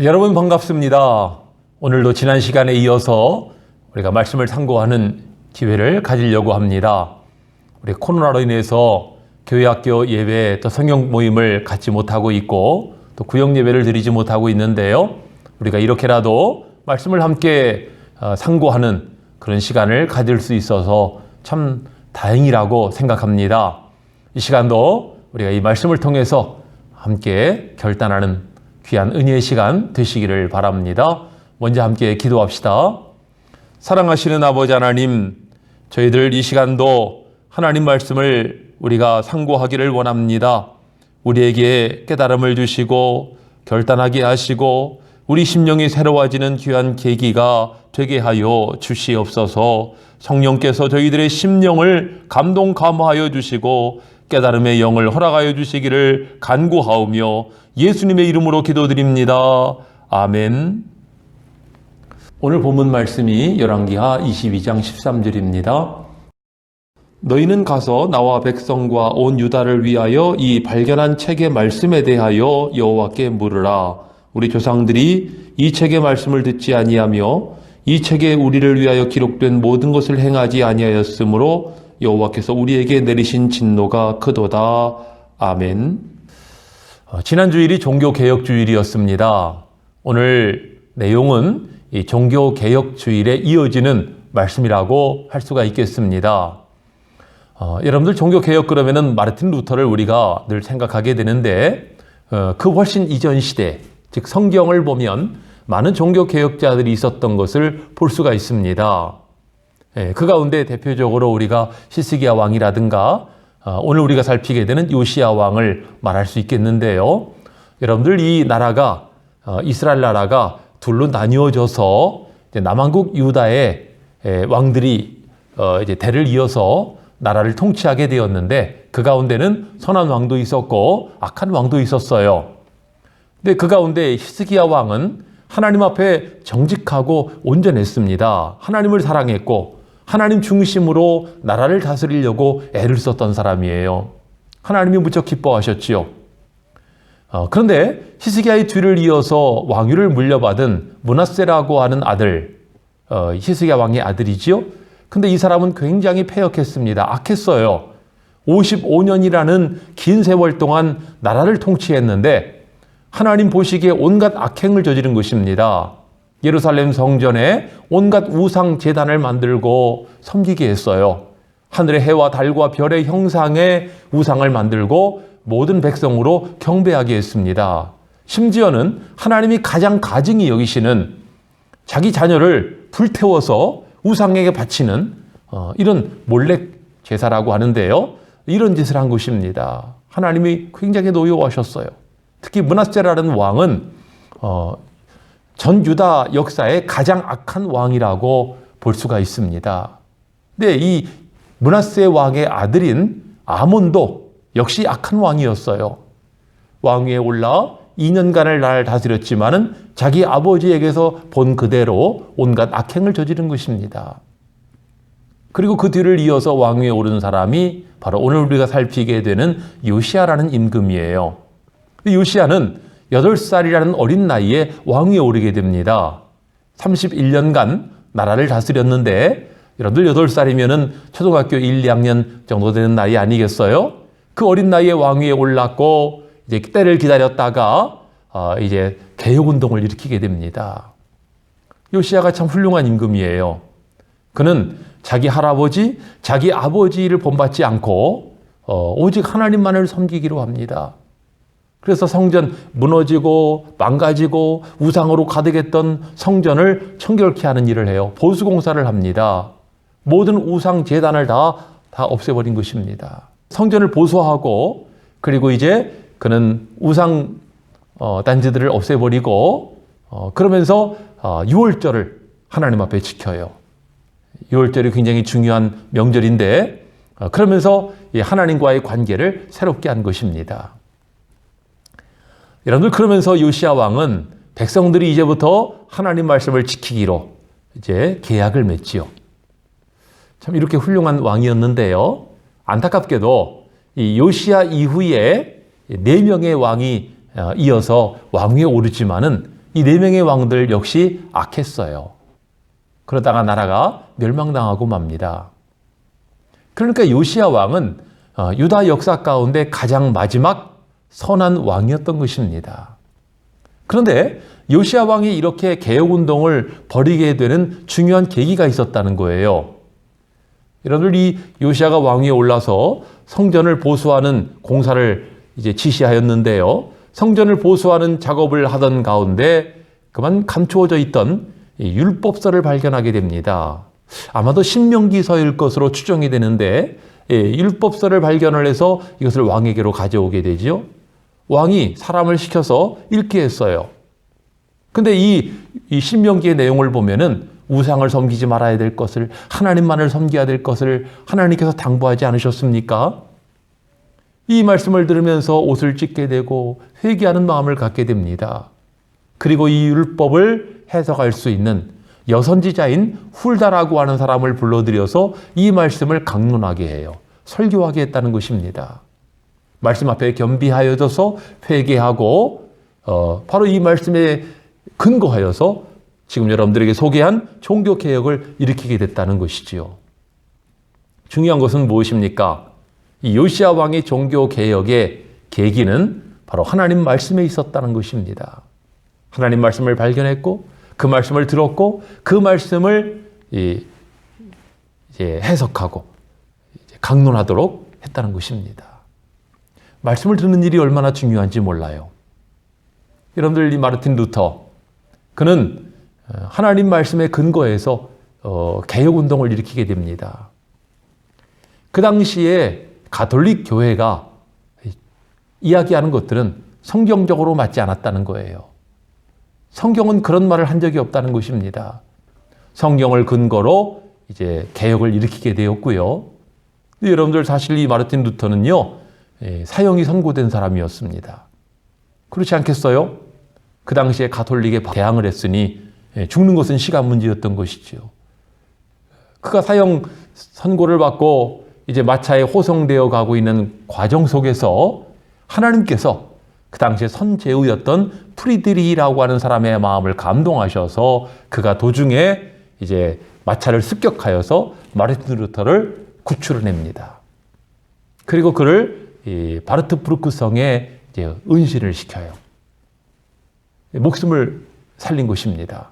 여러분 반갑습니다. 오늘도 지난 시간에 이어서 우리가 말씀을 상고하는 기회를 가지려고 합니다. 우리 코로나로 인해서 교회 학교 예배 또 성경 모임을 갖지 못하고 있고 또 구역 예배를 드리지 못하고 있는데요. 우리가 이렇게라도 말씀을 함께 상고하는 그런 시간을 가질 수 있어서 참 다행이라고 생각합니다. 이 시간도 우리가 이 말씀을 통해서 함께 결단하는 귀한 은혜의 시간 되시기를 바랍니다. 먼저 함께 기도합시다. 사랑하시는 아버지 하나님, 저희들 이 시간도 하나님 말씀을 우리가 상고하기를 원합니다. 우리에게 깨달음을 주시고 결단하게 하시고 우리 심령이 새로워지는 귀한 계기가 되게 하여 주시옵소서. 성령께서 저희들의 심령을 감동 감화하여 주시고 깨달음의 영을 허락하여 주시기를 간구하오며 예수님의 이름으로 기도드립니다. 아멘. 오늘 본문 말씀이 열왕기하 22장 13절입니다. 너희는 가서 나와 백성과 온 유다를 위하여 이 발견한 책의 말씀에 대하여 여호와께 물으라. 우리 조상들이 이 책의 말씀을 듣지 아니하며 이 책에 우리를 위하여 기록된 모든 것을 행하지 아니하였으므로 여호와께서 우리에게 내리신 진노가 크도다. 아멘. 지난 주일이 종교개혁주일이었습니다. 오늘 내용은 이 종교개혁주일에 이어지는 말씀이라고 할 수가 있겠습니다. 여러분들 종교개혁 그러면은 마르틴 루터를 우리가 늘 생각하게 되는데 그 훨씬 이전 시대, 즉 성경을 보면 많은 종교개혁자들이 있었던 것을 볼 수가 있습니다. 그 가운데 대표적으로 우리가 히스기야 왕이라든가 오늘 우리가 살피게 되는 요시야 왕을 말할 수 있겠는데요. 여러분들 이 나라가 이스라엘 나라가 둘로 나뉘어져서 남왕국 유다의 왕들이 이제 대를 이어서 나라를 통치하게 되었는데 그 가운데는 선한 왕도 있었고 악한 왕도 있었어요. 근데 그 가운데 히스기야 왕은 하나님 앞에 정직하고 온전했습니다. 하나님을 사랑했고 하나님 중심으로 나라를 다스리려고 애를 썼던 사람이에요. 하나님이 무척 기뻐하셨지요. 그런데 히스기야의 뒤를 이어서 왕위를 물려받은 므낫세라고 하는 아들, 히스기야 왕의 아들이지요. 근데 이 사람은 굉장히 패역했습니다. 악했어요. 55년이라는 긴 세월 동안 나라를 통치했는데 하나님 보시기에 온갖 악행을 저지른 것입니다. 예루살렘 성전에 온갖 우상 제단을 만들고 섬기게 했어요. 하늘의 해와 달과 별의 형상의 우상을 만들고 모든 백성으로 경배하게 했습니다. 심지어는 하나님이 가장 가증히 여기시는 자기 자녀를 불태워서 우상에게 바치는 이런 몰렉 제사라고 하는데요. 이런 짓을 한 것입니다. 하나님이 굉장히 노여워하셨어요. 특히 므낫세라는 왕은 전 유다 역사의 가장 악한 왕이라고 볼 수가 있습니다. 근데 이 므낫세 왕의 아들인 아몬도 역시 악한 왕이었어요. 왕위에 올라 2년간을 나라를 다스렸지만은 자기 아버지에게서 본 그대로 온갖 악행을 저지른 것입니다. 그리고 그 뒤를 이어서 왕위에 오른 사람이 바로 오늘 우리가 살피게 되는 요시야라는 임금이에요. 요시야는 8살이라는 어린 나이에 왕위에 오르게 됩니다. 31년간 나라를 다스렸는데 여러분들 8살이면은 초등학교 1, 2학년 정도 되는 나이 아니겠어요? 그 어린 나이에 왕위에 올랐고 이제 때를 기다렸다가 이제 개혁운동을 일으키게 됩니다. 요시야가 참 훌륭한 임금이에요. 그는 자기 할아버지, 자기 아버지를 본받지 않고 오직 하나님만을 섬기기로 합니다. 그래서 성전 무너지고 망가지고 우상으로 가득했던 성전을 청결케 하는 일을 해요. 보수공사를 합니다. 모든 우상 제단을 다 없애버린 것입니다. 성전을 보수하고 그리고 이제 그는 우상 단지들을 없애버리고 그러면서 유월절을 하나님 앞에 지켜요. 유월절이 굉장히 중요한 명절인데 그러면서 하나님과의 관계를 새롭게 한 것입니다. 여러분들 그러면서 요시야 왕은 백성들이 이제부터 하나님 말씀을 지키기로 이제 계약을 맺지요. 참 이렇게 훌륭한 왕이었는데요. 안타깝게도 이 요시야 이후에 4명의 왕이 이어서 왕위에 오르지만은 이 네 명의 왕들 역시 악했어요. 그러다가 나라가 멸망당하고 맙니다. 그러니까 요시야 왕은 유다 역사 가운데 가장 마지막 선한 왕이었던 것입니다. 그런데 요시야 왕이 이렇게 개혁운동을 벌이게 되는 중요한 계기가 있었다는 거예요. 여러분들, 이 요시야가 왕위에 올라서 성전을 보수하는 공사를 이제 지시하였는데요. 성전을 보수하는 작업을 하던 가운데 그만 감추어져 있던 율법서를 발견하게 됩니다. 아마도 신명기서일 것으로 추정이 되는데 율법서를 발견을 해서 이것을 왕에게로 가져오게 되죠. 왕이 사람을 시켜서 읽게 했어요. 근데 이 신명기의 내용을 보면은 우상을 섬기지 말아야 될 것을, 하나님만을 섬겨야 될 것을 하나님께서 당부하지 않으셨습니까? 이 말씀을 들으면서 옷을 찢게 되고 회개하는 마음을 갖게 됩니다. 그리고 이 율법을 해석할 수 있는 여선지자인 훌다라고 하는 사람을 불러들여서 이 말씀을 강론하게 해요. 설교하게 했다는 것입니다. 말씀 앞에 겸비하여져서 회개하고 바로 이 말씀에 근거하여서 지금 여러분들에게 소개한 종교개혁을 일으키게 됐다는 것이지요. 중요한 것은 무엇입니까? 이 요시야 왕의 종교개혁의 계기는 바로 하나님 말씀에 있었다는 것입니다. 하나님 말씀을 발견했고 그 말씀을 들었고 그 말씀을 이제 해석하고 이제 강론하도록 했다는 것입니다. 말씀을 듣는 일이 얼마나 중요한지 몰라요. 여러분들, 이 마르틴 루터, 그는 하나님 말씀에 근거해서 개혁운동을 일으키게 됩니다. 그 당시에 가톨릭 교회가 이야기하는 것들은 성경적으로 맞지 않았다는 거예요. 성경은 그런 말을 한 적이 없다는 것입니다. 성경을 근거로 이제 개혁을 일으키게 되었고요. 여러분들, 사실 이 마르틴 루터는요, 사형이 선고된 사람이었습니다. 그렇지 않겠어요? 그 당시에 가톨릭에 대항을 했으니 죽는 것은 시간 문제였던 것이지요. 그가 사형 선고를 받고 이제 마차에 호송되어 가고 있는 과정 속에서 하나님께서 그 당시에 선제후였던 프리드리히라고 하는 사람의 마음을 감동하셔서 그가 도중에 이제 마차를 습격하여서 마르틴 루터를 구출해냅니다. 그리고 그를 이 바르트부르크 성에 이제 은신을 시켜요. 목숨을 살린 것입니다.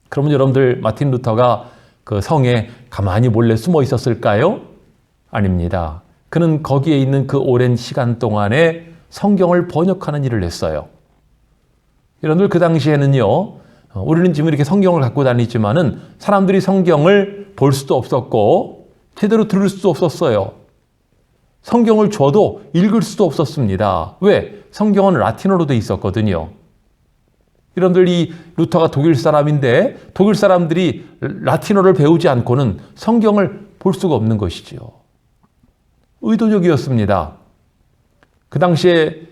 그러면 여러분들, 마틴 루터가 그 성에 가만히 몰래 숨어 있었을까요? 아닙니다. 그는 거기에 있는 그 오랜 시간 동안에 성경을 번역하는 일을 했어요. 여러분들, 그 당시에는요, 우리는 지금 이렇게 성경을 갖고 다니지만은 사람들이 성경을 볼 수도 없었고 제대로 들을 수도 없었어요. 성경을 줘도 읽을 수도 없었습니다. 왜? 성경은 라틴어로 돼 있었거든요. 여러분들, 이 루터가 독일 사람인데 독일 사람들이 라틴어를 배우지 않고는 성경을 볼 수가 없는 것이지요. 의도적이었습니다. 그 당시에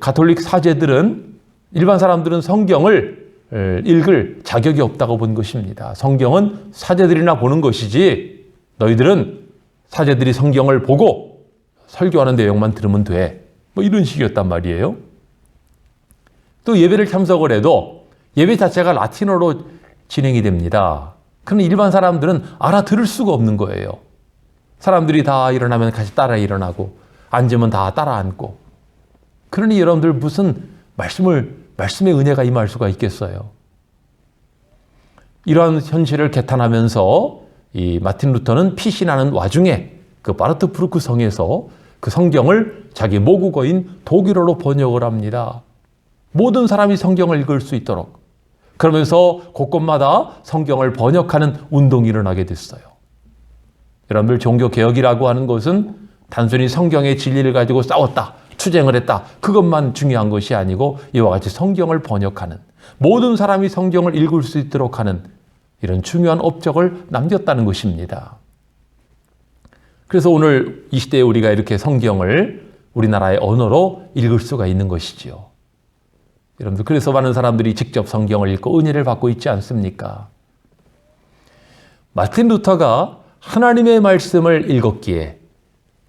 가톨릭 사제들은, 일반 사람들은 성경을 읽을 자격이 없다고 본 것입니다. 성경은 사제들이나 보는 것이지 너희들은 사제들이 성경을 보고 설교하는 내용만 들으면 돼. 뭐 이런 식이었단 말이에요. 또 예배를 참석을 해도 예배 자체가 라틴어로 진행이 됩니다. 그럼 일반 사람들은 알아들을 수가 없는 거예요. 사람들이 다 일어나면 같이 따라 일어나고 앉으면 다 따라 앉고. 그러니 여러분들, 무슨 말씀의 은혜가 임할 수가 있겠어요. 이러한 현실을 개탄하면서 이 마틴 루터는 피신하는 와중에 그 바르트부르크 성에서 그 성경을 자기 모국어인 독일어로 번역을 합니다. 모든 사람이 성경을 읽을 수 있도록. 그러면서 곳곳마다 성경을 번역하는 운동이 일어나게 됐어요. 여러분들, 종교개혁이라고 하는 것은 단순히 성경의 진리를 가지고 싸웠다, 투쟁을 했다, 그것만 중요한 것이 아니고 이와 같이 성경을 번역하는, 모든 사람이 성경을 읽을 수 있도록 하는 이런 중요한 업적을 남겼다는 것입니다. 그래서 오늘 이 시대에 우리가 이렇게 성경을 우리나라의 언어로 읽을 수가 있는 것이지요. 여러분들, 그래서 많은 사람들이 직접 성경을 읽고 은혜를 받고 있지 않습니까? 마틴 루터가 하나님의 말씀을 읽었기에,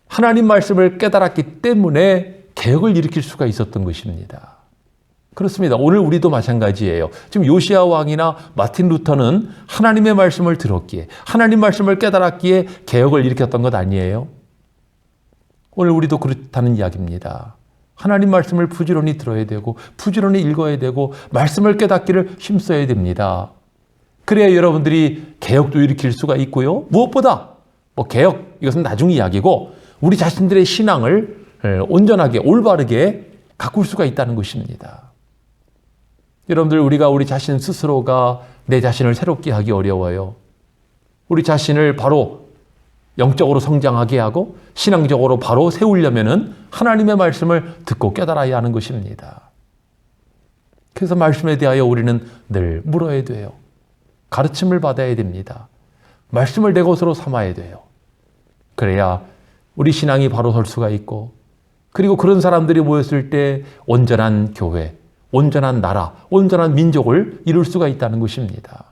하나님 말씀을 깨달았기 때문에 개혁을 일으킬 수가 있었던 것입니다. 그렇습니다. 오늘 우리도 마찬가지예요. 지금 요시야 왕이나 마틴 루터는 하나님의 말씀을 들었기에, 하나님 말씀을 깨달았기에 개혁을 일으켰던 것 아니에요? 오늘 우리도 그렇다는 이야기입니다. 하나님 말씀을 부지런히 들어야 되고 부지런히 읽어야 되고 말씀을 깨닫기를 힘써야 됩니다. 그래야 여러분들이 개혁도 일으킬 수가 있고요. 무엇보다 개혁, 이것은 나중 이야기고 우리 자신들의 신앙을 온전하게 올바르게 가꿀 수가 있다는 것입니다. 여러분들, 우리가 우리 자신 스스로가 내 자신을 새롭게 하기 어려워요. 우리 자신을 바로 영적으로 성장하게 하고 신앙적으로 바로 세우려면은 하나님의 말씀을 듣고 깨달아야 하는 것입니다. 그래서 말씀에 대하여 우리는 늘 물어야 돼요. 가르침을 받아야 됩니다. 말씀을 내 것으로 삼아야 돼요. 그래야 우리 신앙이 바로 설 수가 있고, 그리고 그런 사람들이 모였을 때 온전한 교회, 온전한 나라, 온전한 민족을 이룰 수가 있다는 것입니다.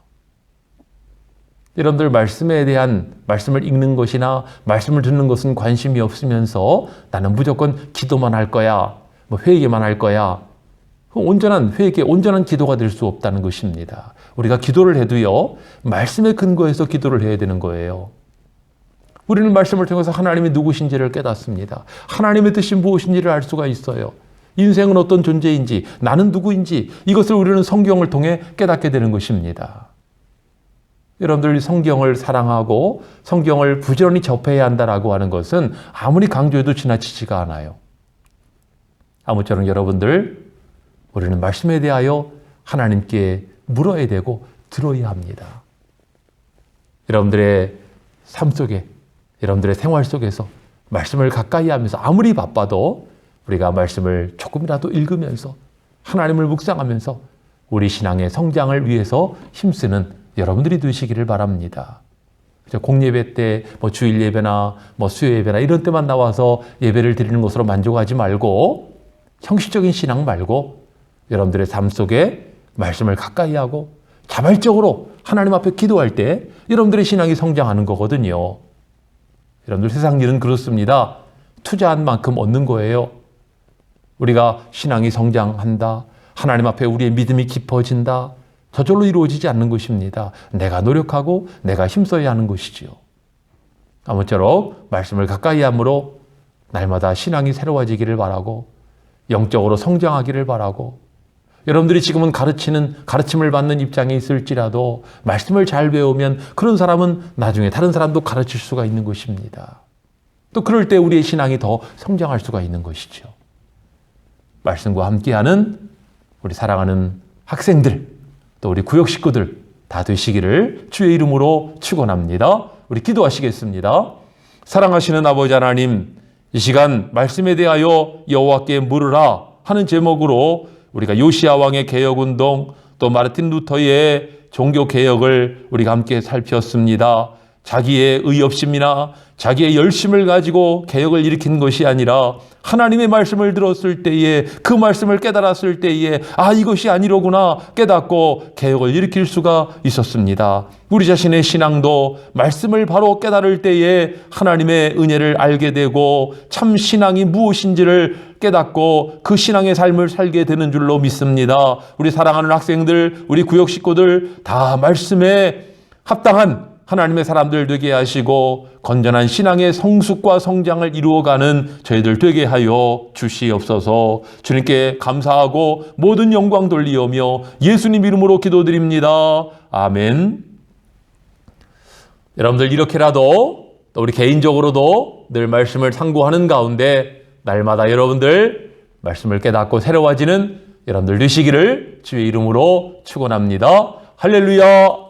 여러분들, 말씀을 읽는 것이나 말씀을 듣는 것은 관심이 없으면서 나는 무조건 기도만 할 거야, 회개만 할 거야. 온전한 회개, 온전한 기도가 될 수 없다는 것입니다. 우리가 기도를 해도요, 말씀에 근거해서 기도를 해야 되는 거예요. 우리는 말씀을 통해서 하나님이 누구신지를 깨닫습니다. 하나님의 뜻이 무엇인지를 알 수가 있어요. 인생은 어떤 존재인지, 나는 누구인지, 이것을 우리는 성경을 통해 깨닫게 되는 것입니다. 여러분들, 성경을 사랑하고 성경을 부지런히 접해야 한다라고 하는 것은 아무리 강조해도 지나치지가 않아요. 아무쪼록 여러분들, 우리는 말씀에 대하여 하나님께 물어야 되고 들어야 합니다. 여러분들의 삶 속에, 여러분들의 생활 속에서 말씀을 가까이 하면서 아무리 바빠도 우리가 말씀을 조금이라도 읽으면서 하나님을 묵상하면서 우리 신앙의 성장을 위해서 힘쓰는 여러분들이 되시기를 바랍니다. 공예배 때 주일 예배나 수요 예배나 이런 때만 나와서 예배를 드리는 것으로 만족하지 말고, 형식적인 신앙 말고 여러분들의 삶 속에 말씀을 가까이 하고 자발적으로 하나님 앞에 기도할 때 여러분들의 신앙이 성장하는 거거든요. 여러분들, 세상 일은 그렇습니다. 투자한 만큼 얻는 거예요. 우리가 신앙이 성장한다, 하나님 앞에 우리의 믿음이 깊어진다, 저절로 이루어지지 않는 것입니다. 내가 노력하고 내가 힘써야 하는 것이지요. 아무쪼록 말씀을 가까이 함으로 날마다 신앙이 새로워지기를 바라고 영적으로 성장하기를 바라고, 여러분들이 지금은 가르침을 받는 입장에 있을지라도 말씀을 잘 배우면 그런 사람은 나중에 다른 사람도 가르칠 수가 있는 것입니다. 또 그럴 때 우리의 신앙이 더 성장할 수가 있는 것이죠. 말씀과 함께하는 우리 사랑하는 학생들, 또 우리 구역 식구들 다 되시기를 주의 이름으로 축원합니다. 우리 기도하시겠습니다. 사랑하시는 아버지 하나님, 이 시간 말씀에 대하여 여호와께 물으라 하는 제목으로 우리가 요시야 왕의 개혁운동, 또 마르틴 루터의 종교개혁을 우리가 함께 살폈습니다. 자기의 의협심이나 자기의 열심을 가지고 개혁을 일으킨 것이 아니라 하나님의 말씀을 들었을 때에, 그 말씀을 깨달았을 때에 이것이 아니로구나 깨닫고 개혁을 일으킬 수가 있었습니다. 우리 자신의 신앙도 말씀을 바로 깨달을 때에 하나님의 은혜를 알게 되고 참 신앙이 무엇인지를 깨닫고 그 신앙의 삶을 살게 되는 줄로 믿습니다. 우리 사랑하는 학생들, 우리 구역 식구들 다 말씀에 합당한 하나님의 사람들 되게 하시고 건전한 신앙의 성숙과 성장을 이루어가는 저희들 되게 하여 주시옵소서. 주님께 감사하고 모든 영광 돌리오며 예수님 이름으로 기도드립니다. 아멘. 여러분들, 이렇게라도 또 우리 개인적으로도 늘 말씀을 상고하는 가운데 날마다 여러분들 말씀을 깨닫고 새로워지는 여러분들 되시기를 주의 이름으로 축원합니다. 할렐루야.